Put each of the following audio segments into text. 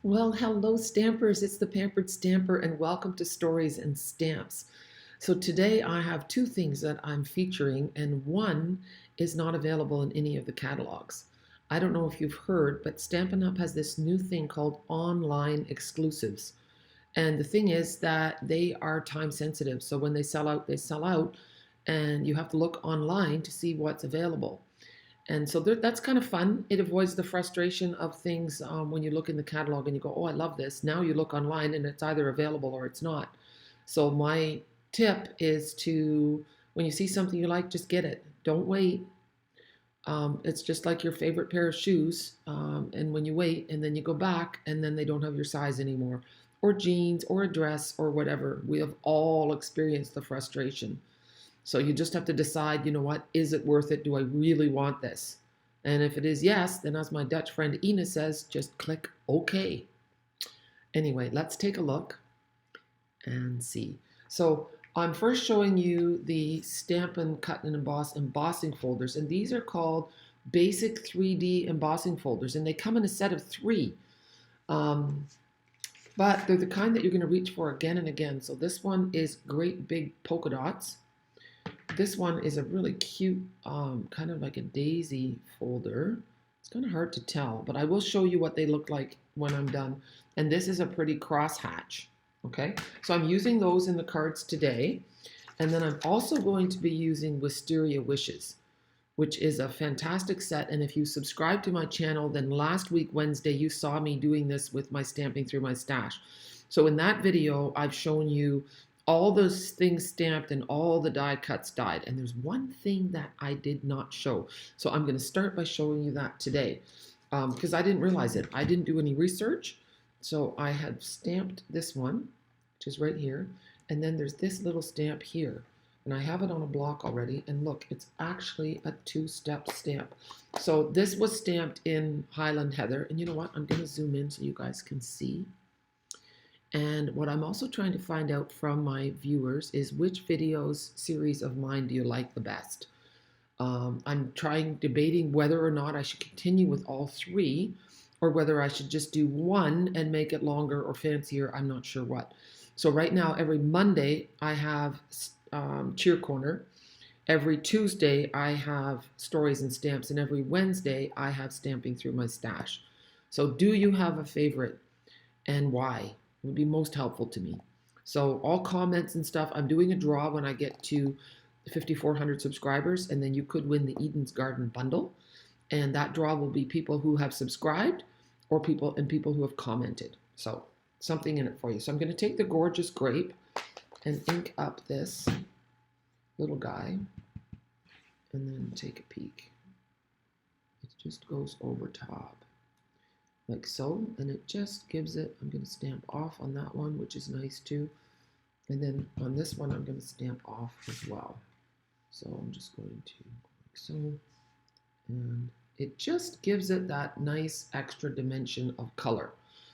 Well, hello, Stampers. It's the Pampered Stamper, and welcome to Stories and Stamps. So, today I have two things that I'm featuring, and one is not available in any of the catalogs. I don't know if you've heard, but Stampin' Up! Has this new thing called online exclusives. And the thing is that they are time sensitive. So, when they sell out, they sell out, and you have to look online to see what's available. And so that's kind of fun. It avoids the frustration of things when you look in the catalog and you go, oh, I love this. Now you look online and it's either available or it's not. So my tip is to, when you see something you like, just get it. Don't wait. It's just like your favorite pair of shoes. And when you wait and then you go back and then they don't have your size anymore, or jeans or a dress or whatever, we have all experienced the frustration. So you just have to decide, you know what, is it worth it? Do I really want this? And if it is yes, then as my Dutch friend Ina says, just click OK. Anyway, let's take a look and see. So I'm first showing you the Stampin' Cut and Emboss embossing folders, and these are called basic 3D embossing folders, and they come in a set of three. But they're the kind that you're going to reach for again and again. So this one is great big polka dots. This one is a really cute, kind of like a daisy folder. It's kind of hard to tell, but I will show you what they look like when I'm done. And this is a pretty crosshatch, okay? So I'm using those in the cards today. And then I'm also going to be using Wisteria Wishes, which is a fantastic set. And if you subscribe to my channel, then last week, Wednesday, you saw me doing this with my Stamping Through My Stash. So in that video, I've shown you all those things stamped and all the die cuts dyed. And there's one thing that I did not show. So I'm going to start by showing you that today because I didn't realize it. I didn't do any research. So I had stamped this one, which is right here. And then there's this little stamp here. And I have it on a block already. And look, it's actually a two-step stamp. So this was stamped in Highland Heather. And you know what? I'm going to zoom in so you guys can see. And what I'm also trying to find out from my viewers is which videos series of mine do you like the best? I'm debating whether or not I should continue with all three or whether I should just do one and make it longer or fancier. I'm not sure what. So right now, every Monday, I have Cheer Corner. Every Tuesday, I have Stories and Stamps. And every Wednesday, I have Stamping Through My Stash. So do you have a favorite and why? Would be most helpful to me. So all comments and stuff, I'm doing a draw when I get to 5,400 subscribers, and then you could win the Eden's Garden bundle. And that draw will be people who have subscribed or people who have commented. So something in it for you. So I'm going to take the gorgeous grape and ink up this little guy and then take a peek. It just goes over top, like so, and it just gives it, I'm going to stamp off on that one, which is nice too. And then on this one, I'm going to stamp off as well. So I'm just going to, like so, and it just gives it that nice extra dimension of color.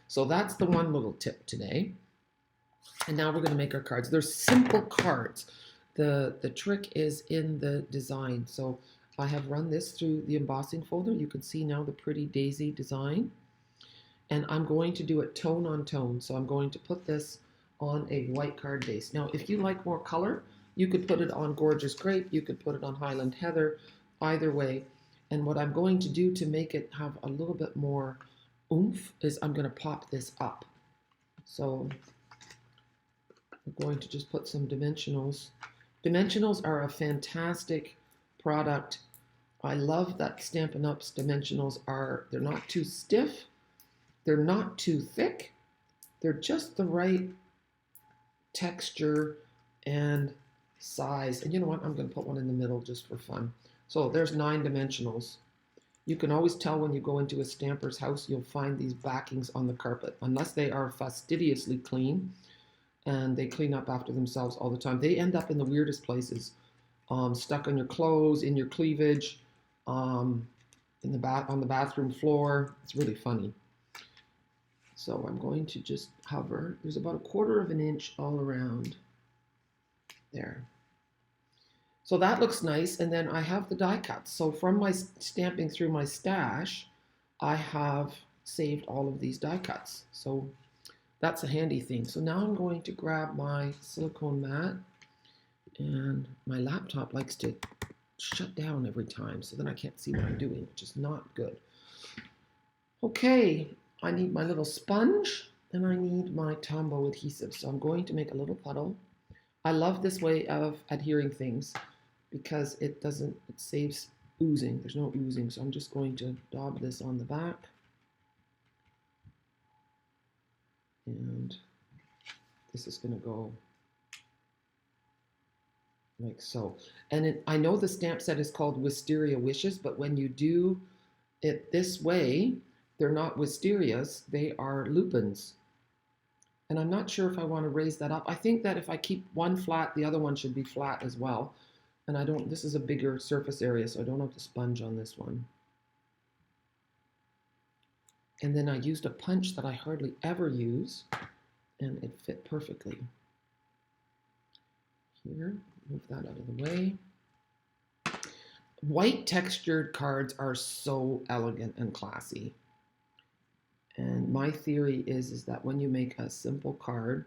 So that's the one little tip today. And now we're going to make our cards. They're simple cards. The trick is in the design. So I have run this through the embossing folder. You can see now the pretty daisy design. And I'm going to do it tone on tone. So I'm going to put this on a white card base. Now, if you like more color, you could put it on Gorgeous Grape. You could put it on Highland Heather, either way. And what I'm going to do to make it have a little bit more oomph is I'm going to pop this up. So I'm going to just put some dimensionals. Dimensionals are a fantastic product. I love that Stampin' Up's dimensionals they're not too stiff. They're not too thick. They're just the right texture and size. And you know what? I'm going to put one in the middle just for fun. So there's 9 dimensionals. You can always tell when you go into a stamper's house, you'll find these backings on the carpet, unless they are fastidiously clean and they clean up after themselves all the time. They end up in the weirdest places, stuck on your clothes, in your cleavage, on the bathroom floor. It's really funny. So I'm going to just hover. There's about 1/4 of an inch all around there. So that looks nice. And then I have the die cuts. So from my Stamping Through My Stash, I have saved all of these die cuts. So that's a handy thing. So now I'm going to grab my silicone mat, and my laptop likes to shut down every time, so then I can't see what I'm doing, which is not good. Okay, I need my little sponge and I need my Tombow adhesive. So I'm going to make a little puddle. I love this way of adhering things because it saves oozing. There's no oozing, so I'm just going to daub this on the back. And this is going to go like so. And I know the stamp set is called Wisteria Wishes, but when you do it this way, they're not wisterias, they are lupins. And I'm not sure if I want to raise that up. I think that if I keep one flat, the other one should be flat as well. And this is a bigger surface area, so I don't have to sponge on this one. And then I used a punch that I hardly ever use, and it fit perfectly. Here, move that out of the way. White textured cards are so elegant and classy. And my theory is that when you make a simple card,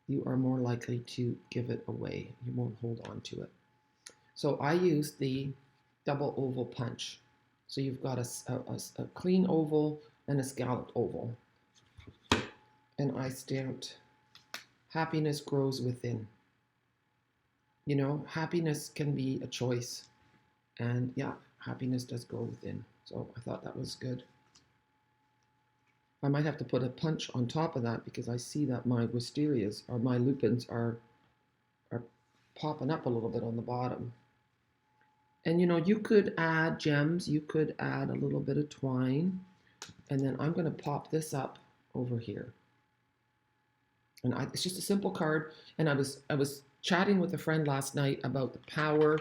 you are more likely to give it away. You won't hold on to it. So I used the double oval punch. So you've got a clean oval and a scalloped oval. And I stamped happiness grows within. You know, happiness can be a choice. And yeah, happiness does grow within. So I thought that was good. I might have to put a punch on top of that because I see that my wisterias or my lupins are popping up a little bit on the bottom. And you know, you could add gems, you could add a little bit of twine, and then I'm going to pop this up over here. And it's just a simple card. And I was chatting with a friend last night about the power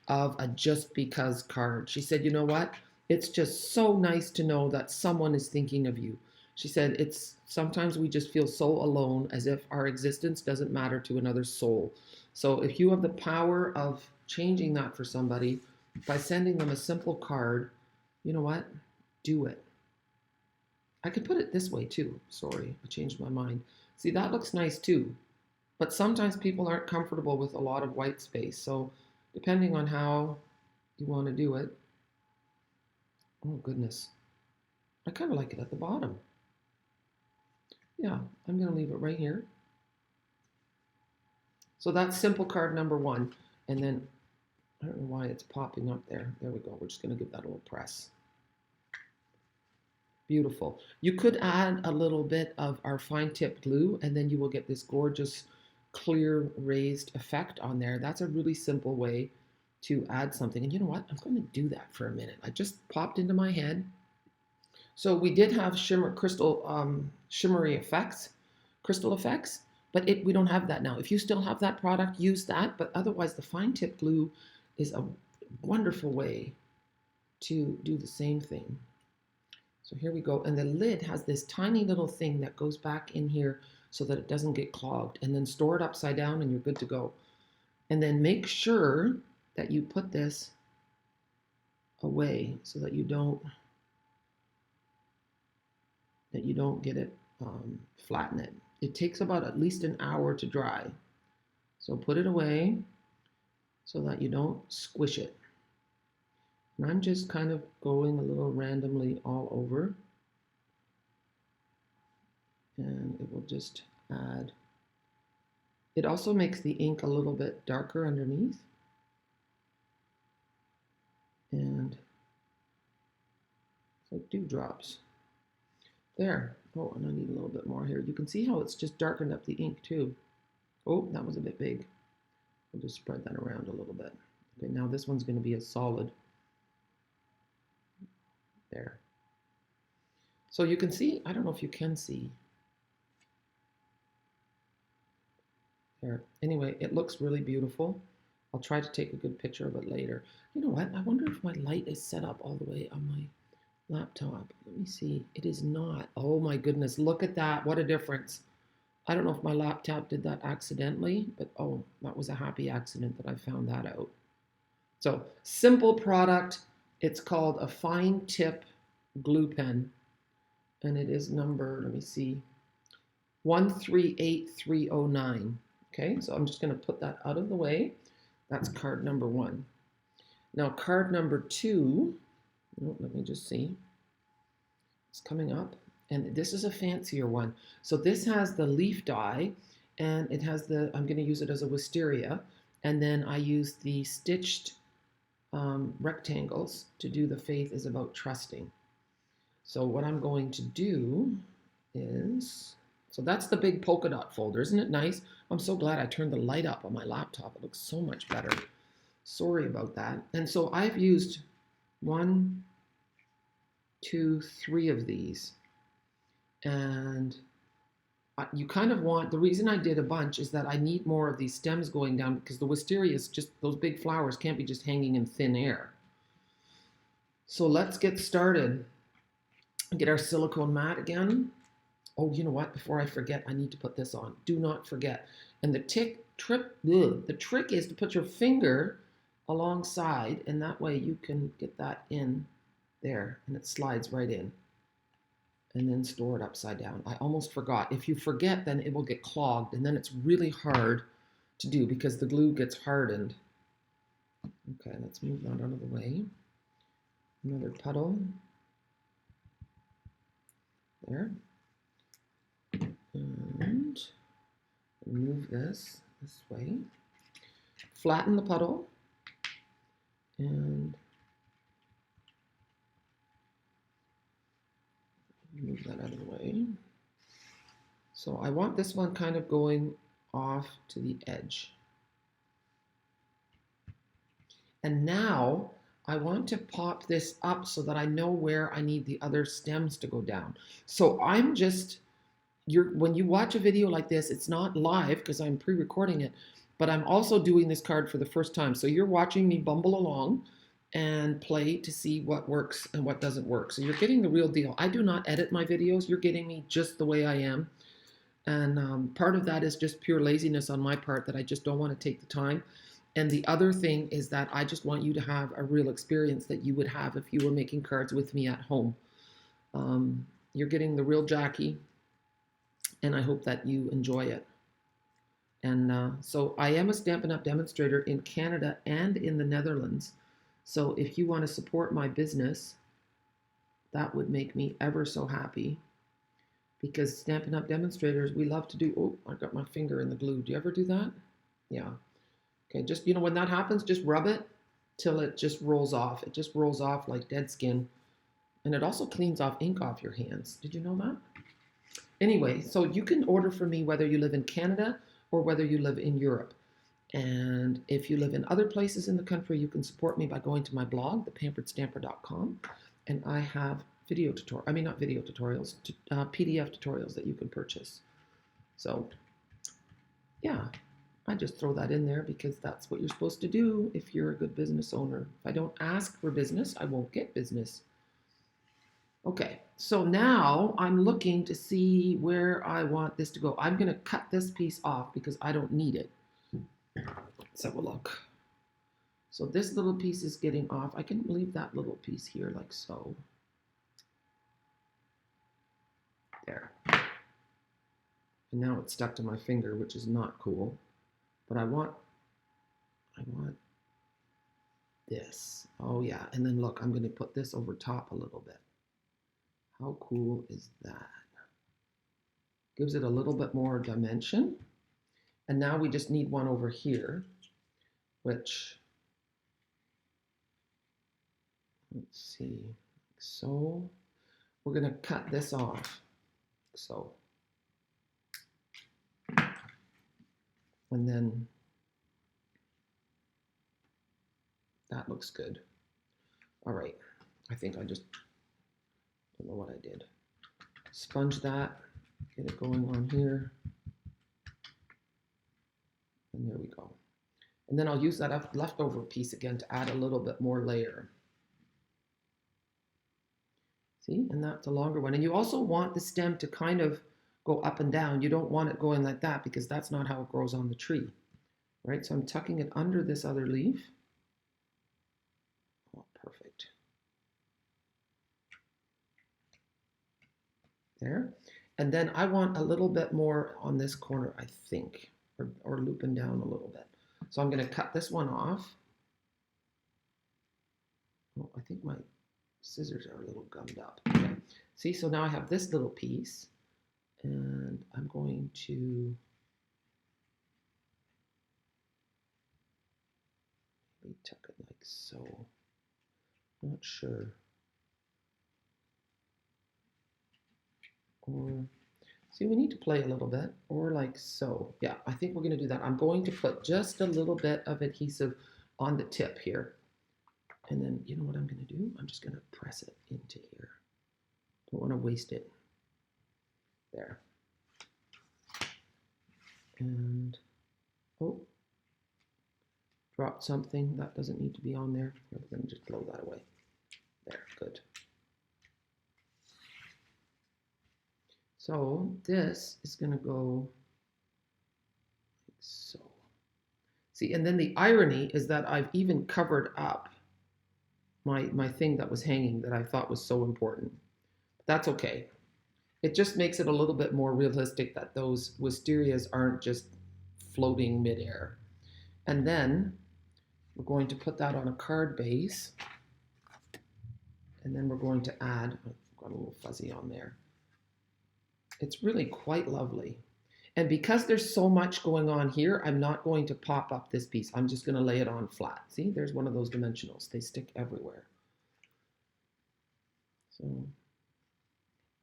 of a just because card. She said, you know what? It's just so nice to know that someone is thinking of you. She said, sometimes we just feel so alone, as if our existence doesn't matter to another soul. So if you have the power of changing that for somebody by sending them a simple card, you know what? Do it. I could put it this way too. Sorry, I changed my mind. See, that looks nice too. But sometimes people aren't comfortable with a lot of white space. So depending on how you want to do it. Oh, goodness. I kind of like it at the bottom. Yeah, I'm going to leave it right here. So that's simple card number one. And then, I don't know why it's popping up there. There we go. We're just going to give that a little press. Beautiful. You could add a little bit of our fine tip glue, and then you will get this gorgeous, clear, raised effect on there. That's a really simple way to add something. And you know what? I'm going to do that for a minute. I just popped into my head. So we did have shimmery effects, crystal effects, but we don't have that now. If you still have that product, use that. But otherwise, the fine tip glue is a wonderful way to do the same thing. So here we go. And the lid has this tiny little thing that goes back in here so that it doesn't get clogged. And then store it upside down and you're good to go. And then make sure that you put this away so that you don't get it, flatten it. It takes about at least an hour to dry. So put it away so that you don't squish it. And I'm just kind of going a little randomly all over. And it will just add. It also makes the ink a little bit darker underneath. And it's like dewdrops. There. Oh, and I need a little bit more here. You can see how it's just darkened up the ink too. Oh, that was a bit big. I'll just spread that around a little bit. Okay, now this one's going to be a solid. There. So you can see, I don't know if you can see. There. Anyway, it looks really beautiful. I'll try to take a good picture of it later. You know what? I wonder if my light is set up all the way on my laptop. Let me see. It is not. Oh my goodness. Look at that. What a difference. I don't know if my laptop did that accidentally, but oh, that was a happy accident that I found that out. So simple product. It's called a fine tip glue pen. and it is number, let me see, 138309. Okay, so I'm just going to put that out of the way. That's card number 1. Now card number 2, oh, let me just see. It's coming up, and this is a fancier one. So this has the leaf die, and it has the, I'm going to use it as a wisteria, and then I use the stitched rectangles to do the faith is about trusting. So what I'm going to do is, so that's the big polka dot folder. Isn't it nice? I'm so glad I turned the light up on my laptop. It looks so much better. Sorry about that. And so I've used 1, 2, 3 of these. And you kind of want, the reason I did a bunch is that I need more of these stems going down because the wisteria is just, those big flowers can't be just hanging in thin air. So let's get started. Get our silicone mat again. Oh, you know what? Before I forget, I need to put this on. Do not forget. And the trick is to put your finger alongside, and that way you can get that in there, and it slides right in. And then store it upside down. I almost forgot. If you forget, then it will get clogged, and then it's really hard to do because the glue gets hardened. Okay, let's move that out of the way. Another puddle. There. And move this way. Flatten the puddle. And move that out of the way. So I want this one kind of going off to the edge. And now I want to pop this up so that I know where I need the other stems to go down. So I'm just, when you watch a video like this, it's not live because I'm pre-recording it, but I'm also doing this card for the first time. So you're watching me bumble along and play to see what works and what doesn't work. So you're getting the real deal. I do not edit my videos. You're getting me just the way I am. And part of that is just pure laziness on my part that I just don't want to take the time. And the other thing is that I just want you to have a real experience that you would have if you were making cards with me at home. You're getting the real Jackie, and I hope that you enjoy it. And so I am a Stampin' Up! Demonstrator in Canada and in the Netherlands. So if you want to support my business, that would make me ever so happy. Because Stampin' Up! Demonstrators, we love to do, oh, I got my finger in the glue. Do you ever do that? Yeah. Okay, just, you know, when that happens, just rub it till it just rolls off. It just rolls off like dead skin. And it also cleans off ink off your hands. Did you know that? Anyway, so you can order from me whether you live in Canada or whether you live in Europe. And if you live in other places in the country, you can support me by going to my blog, thepamperedstamper.com. And I have PDF tutorials that you can purchase. So, yeah. I just throw that in there because that's what you're supposed to do if you're a good business owner. If I don't ask for business, I won't get business. Okay, so now I'm looking to see where I want this to go. I'm going to cut this piece off because I don't need it. Let's have a look. So this little piece is getting off. I can leave that little piece here like so. There. And now it's stuck to my finger, which is not cool. But I want this. Oh yeah, and then look, I'm going to put this over top a little bit. How cool is that? Gives it a little bit more dimension. And now we just need one over here, which, let's see, so we're going to cut this off. So, and then that looks good. All right, I think I just don't know what I did. Sponge that, get it going on here. And there we go. And then I'll use that leftover piece again to add a little bit more layer. See, and that's a longer one. And you also want the stem to kind of go up and down. You don't want it going like that because that's not how it grows on the tree, right? So I'm tucking it under this other leaf. Oh, perfect. there. And then I want a little bit more on this corner, I think, or looping down a little bit. So I'm going to cut this one off. Oh, I think my scissors are a little gummed up. Okay. See, so now I have this little piece, and I'm going to maybe tuck it like so. Not sure. Or see, we need to play a little bit, or like so. Yeah, I think we're going to do that. I'm going to put just a little bit of adhesive on the tip here. And then, you know what I'm going to do? I'm just going to press it into here. Don't want to waste it. There. And, oh, dropped something. That doesn't need to be on there. We're going to just blow that away. There, good. So this is going to go like so. See, and then the irony is that I've even covered up my thing that was hanging that I thought was so important. That's okay. It just makes it a little bit more realistic that those wisterias aren't just floating midair. And then we're going to put that on a card base. And then we're going to add, I've got a little fuzzy on there. It's really quite lovely. And because there's so much going on here, I'm not going to pop up this piece. I'm just going to lay it on flat. See, there's one of those dimensionals. They stick everywhere. So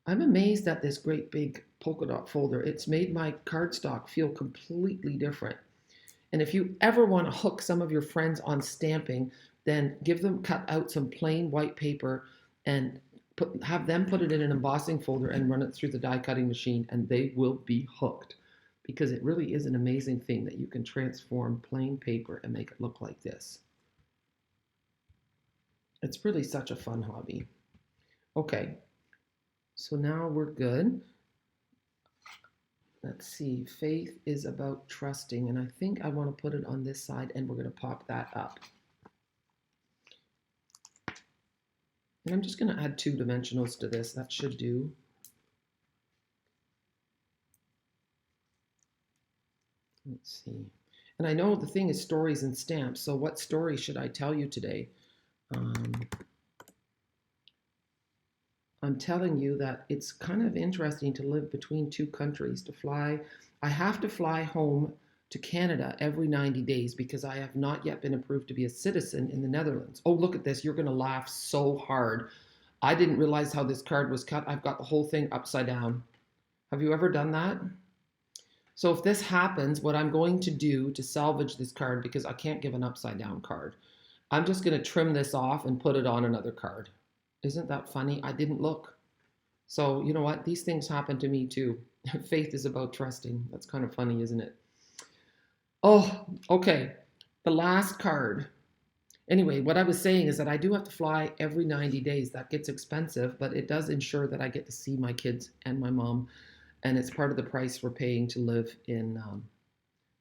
I'm amazed at this great big polka dot folder. It's made my cardstock feel completely different. And if you ever want to hook some of your friends on stamping, then cut out some plain white paper and have them put it in an embossing folder and run it through the die cutting machine, and they will be hooked, because it really is an amazing thing that you can transform plain paper and make it look like this. It's really such a fun hobby. Okay, so now we're good. Let's see, faith is about trusting, and I think I want to put it on this side, and we're going to pop that up. And I'm just going to add 2 dimensionals to this. That should do. Let's see. And I know the thing is stories and stamps, so what story should I tell you today? I'm telling you that it's kind of interesting to live between 2 countries, to fly. I have to fly home to Canada every 90 days because I have not yet been approved to be a citizen in the Netherlands. Oh, look at this. You're going to laugh so hard. I didn't realize how this card was cut. I've got the whole thing upside down. Have you ever done that? So if this happens, what I'm going to do to salvage this card, because I can't give an upside down card, I'm just going to trim this off and put it on another card. Isn't that funny? I didn't look. So you know what? These things happen to me too. Faith is about trusting. That's kind of funny, isn't it? Oh, okay. The last card. Anyway, what I was saying is that I do have to fly every 90 days. That gets expensive, but it does ensure that I get to see my kids and my mom. And it's part of the price we're paying to live in,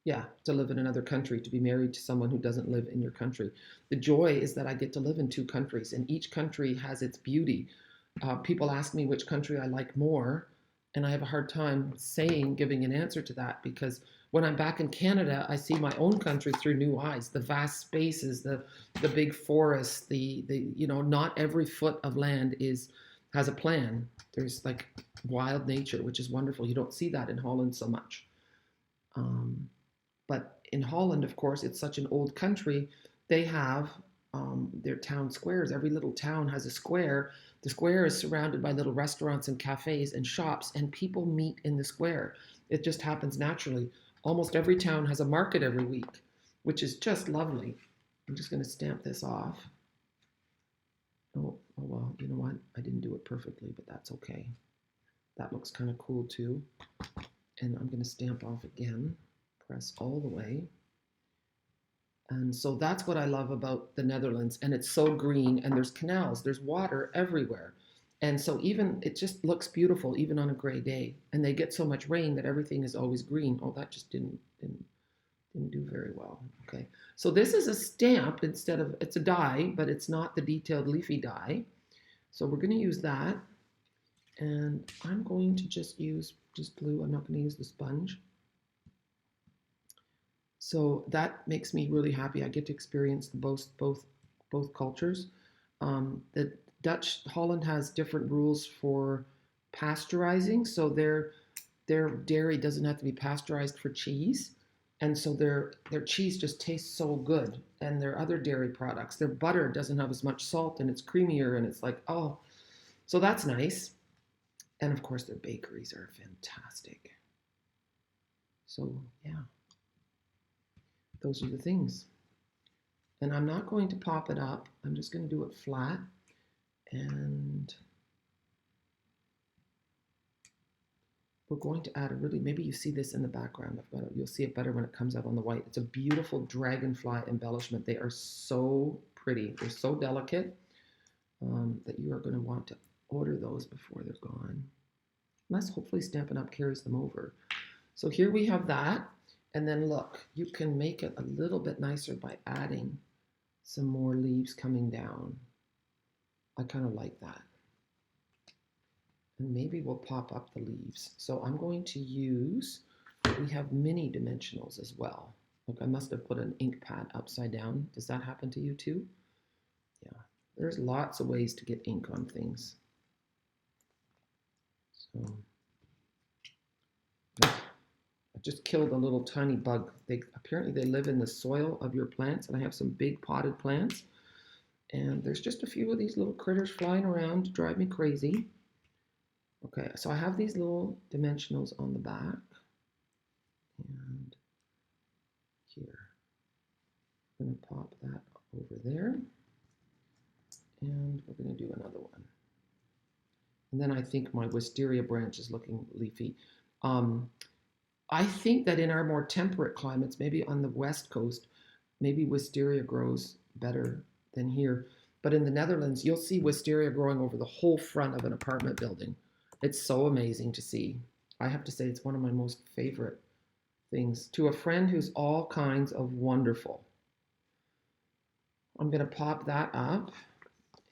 to live in another country, to be married to someone who doesn't live in your country. The joy is that I get to live in 2 countries, and each country has its beauty. People ask me which country I like more, and I have a hard time giving an answer to that, because when I'm back in Canada, I see my own country through new eyes. The vast spaces, the big forests, not every foot of land has a plan. There's like wild nature, which is wonderful. You don't see that in Holland so much. But in Holland, of course, it's such an old country. They have their town squares. Every little town has a square. The square is surrounded by little restaurants and cafes and shops, and people meet in the square. It just happens naturally. Almost every town has a market every week, which is just lovely. I'm just going to stamp this off. Oh, well, you know what? I didn't do it perfectly, but that's okay. That looks kind of cool too. And I'm going to stamp off again. Press all the way. And so that's what I love about the Netherlands. And it's so green, and there's canals, there's water everywhere. And so it just looks beautiful even on a gray day. And they get so much rain that everything is always green. Oh, that just didn't do very well. Okay. So this is a stamp it's a die, but it's not the detailed leafy die. So we're going to use that. And I'm going to just use glue. I'm not going to use the sponge. So that makes me really happy. I get to experience both cultures. The Holland has different rules for pasteurizing, so their dairy doesn't have to be pasteurized for cheese, and so their cheese just tastes so good. And their other dairy products, their butter doesn't have as much salt and it's creamier, and it's like, oh, so that's nice. And of course, their bakeries are fantastic. So yeah, those are the things. And I'm not going to pop it up. I'm just going to do it flat. And we're going to add a really, maybe you see this in the background. You'll see it better when it comes out on the white. It's a beautiful dragonfly embellishment. They are so pretty. They're so delicate that you are going to want to order those before they're gone. Unless hopefully Stampin' Up! Carries them over. So here we have that. And then look, you can make it a little bit nicer by adding some more leaves coming down. I kind of like that. And maybe we'll pop up the leaves. So I'm going to use, we have mini dimensionals as well. Look, I must have put an ink pad upside down. Does that happen to you too? Yeah, there's lots of ways to get ink on things. So I just killed a little tiny bug. Apparently they live in the soil of your plants, and I have some big potted plants. And there's just a few of these little critters flying around to drive me crazy. Okay, so I have these little dimensionals on the back. And here. I'm going to pop that over there. And we're going to do another one. And then I think my wisteria branch is looking leafy. I think that in our more temperate climates, maybe on the west coast, maybe wisteria grows better than here. But in the Netherlands, you'll see wisteria growing over the whole front of an apartment building. It's so amazing to see. I have to say it's one of my most favorite things. To a friend who's all kinds of wonderful. I'm going to pop that up,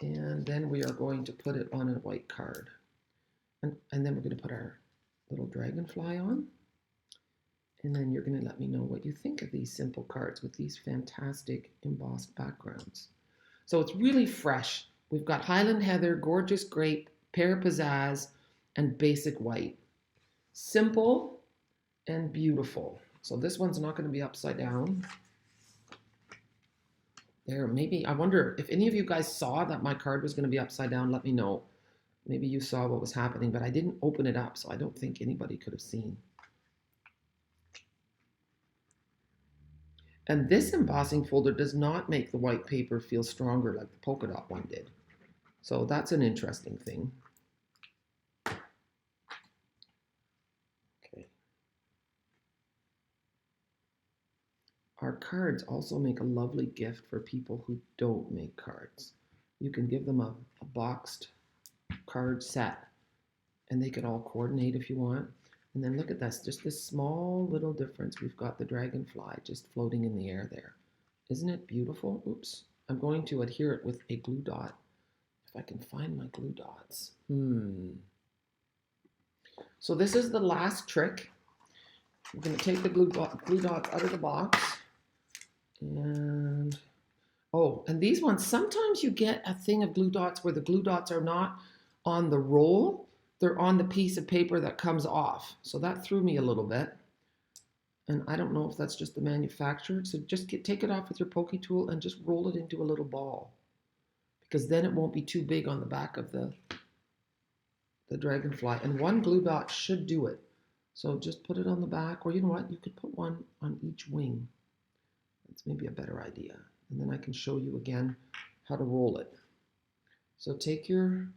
and then we are going to put it on a white card. And then we're going to put our little dragonfly on. And then you're going to let me know what you think of these simple cards with these fantastic embossed backgrounds. So it's really fresh. We've got Highland Heather, Gorgeous Grape, Pear Pizzazz, and Basic White. Simple and beautiful. So this one's not going to be upside down. There, maybe, I wonder if any of you guys saw that my card was going to be upside down. Let me know. Maybe you saw what was happening, but I didn't open it up, so I don't think anybody could have seen. And this embossing folder does not make the white paper feel stronger like the polka dot one did. So that's an interesting thing. Okay. Our cards also make a lovely gift for people who don't make cards. You can give them a boxed card set, and they can all coordinate if you want. And then look at this, just this small little difference. We've got the dragonfly just floating in the air there. Isn't it beautiful? Oops. I'm going to adhere it with a glue dot. If I can find my glue dots. So this is the last trick. I'm going to take the glue dots out of the box. And, oh, and these ones, sometimes you get a thing of glue dots where the glue dots are not on the roll. They're on the piece of paper that comes off. So that threw me a little bit. And I don't know if that's just the manufacturer. So just take it off with your pokey tool and just roll it into a little ball. Because then it won't be too big on the back of the dragonfly. And one glue dot should do it. So just put it on the back. Or you know what? You could put one on each wing. That's maybe a better idea. And then I can show you again how to roll it. So take your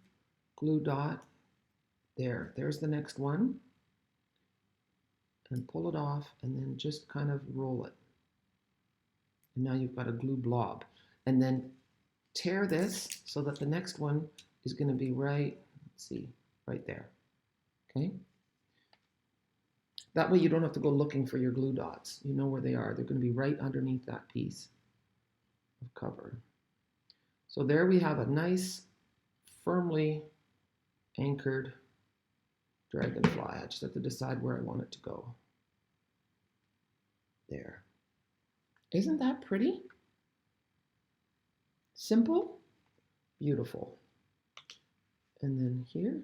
glue dot. There's the next one. And pull it off and then just kind of roll it. And now you've got a glue blob. And then tear this so that the next one is going to be right, let's see, right there. Okay? That way you don't have to go looking for your glue dots. You know where they are. They're going to be right underneath that piece of cover. So there we have a nice, firmly anchored dragonfly. I just have to decide where I want it to go. There. Isn't that pretty? Simple, beautiful. And then here,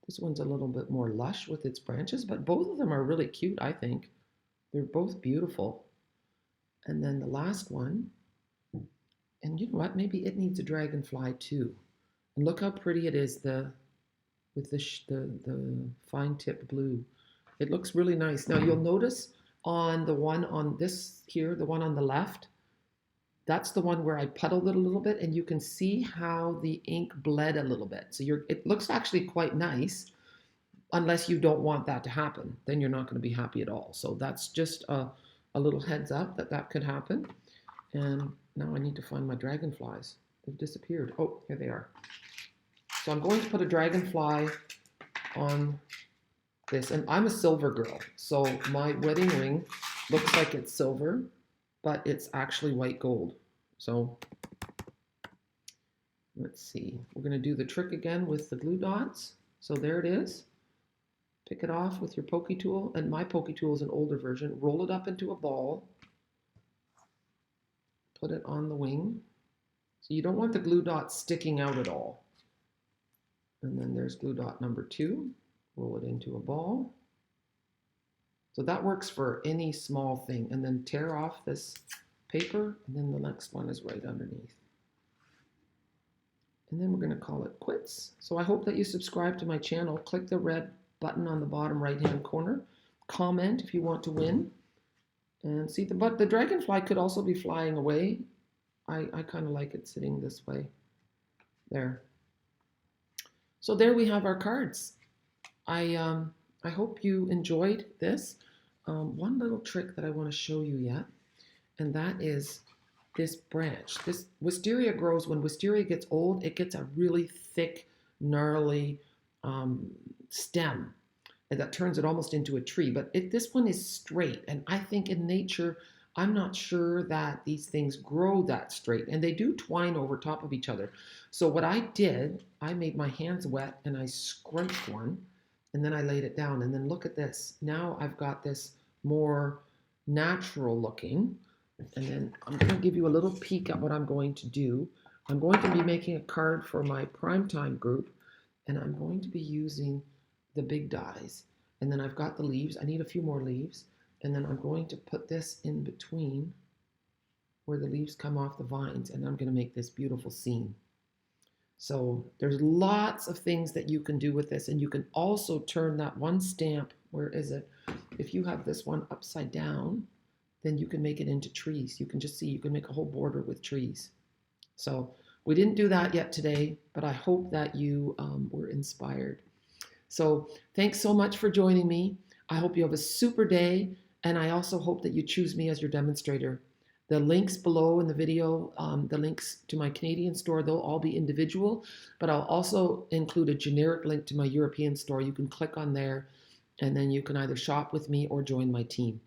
this one's a little bit more lush with its branches, but both of them are really cute, I think. They're both beautiful. And then the last one, and you know what? Maybe it needs a dragonfly too. And look how pretty it is with the fine tip blue. It looks really nice. Now you'll notice on the one on this here, the one on the left, that's the one where I puddled it a little bit, and you can see how the ink bled a little bit. So it looks actually quite nice, unless you don't want that to happen. Then you're not going to be happy at all. So that's just a little heads up that that could happen. And now I need to find my dragonflies. They've disappeared. Oh, here they are. So I'm going to put a dragonfly on this. And I'm a silver girl, so my wedding ring looks like it's silver, but it's actually white gold. So let's see. We're going to do the trick again with the glue dots. So there it is. Pick it off with your pokey tool, and my pokey tool is an older version. Roll it up into a ball. Put it on the wing. So you don't want the glue dot sticking out at all. And then there's glue dot number 2. Roll it into a ball. So that works for any small thing. And then tear off this paper, and then the next one is right underneath. And then we're going to call it quits. So I hope that you subscribe to my channel. Click the red button on the bottom right-hand corner. Comment if you want to win. And see, the dragonfly could also be flying away. I kind of like it sitting this way. There. So there we have our cards. I hope you enjoyed this. One little trick that I want to show you yet, and that is this branch. This wisteria grows, when wisteria gets old, it gets a really thick, gnarly stem, and that turns it almost into a tree. But this one is straight, and I think in nature, I'm not sure that these things grow that straight, and they do twine over top of each other. So what I did, I made my hands wet and I scrunched one, and then I laid it down, and then look at this. Now I've got this more natural looking, and then I'm going to give you a little peek at what I'm going to do. I'm going to be making a card for my primetime group, and I'm going to be using the big dies. And then I've got the leaves. I need a few more leaves. And then I'm going to put this in between where the leaves come off the vines, and I'm going to make this beautiful scene. So there's lots of things that you can do with this, and you can also turn that one stamp, where is it? If you have this one upside down, then you can make it into trees. You can just see, you can make a whole border with trees. So we didn't do that yet today, but I hope that you were inspired. So thanks so much for joining me. I hope you have a super day, and I also hope that you choose me as your demonstrator. The links below in the video, the links to my Canadian store, they'll all be individual, but I'll also include a generic link to my European store. You can click on there, and then you can either shop with me or join my team,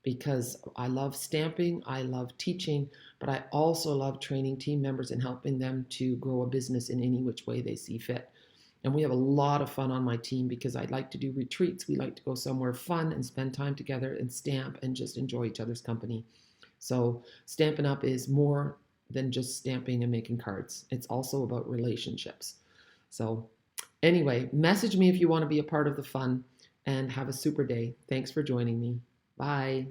because I love stamping, I love teaching, but I also love training team members and helping them to grow a business in any which way they see fit. And we have a lot of fun on my team, because I like to do retreats. We like to go somewhere fun and spend time together and stamp and just enjoy each other's company. So Stampin'Up is more than just stamping and making cards. It's also about relationships. So anyway, message me if you want to be a part of the fun, and have a super day. Thanks for joining me. Bye.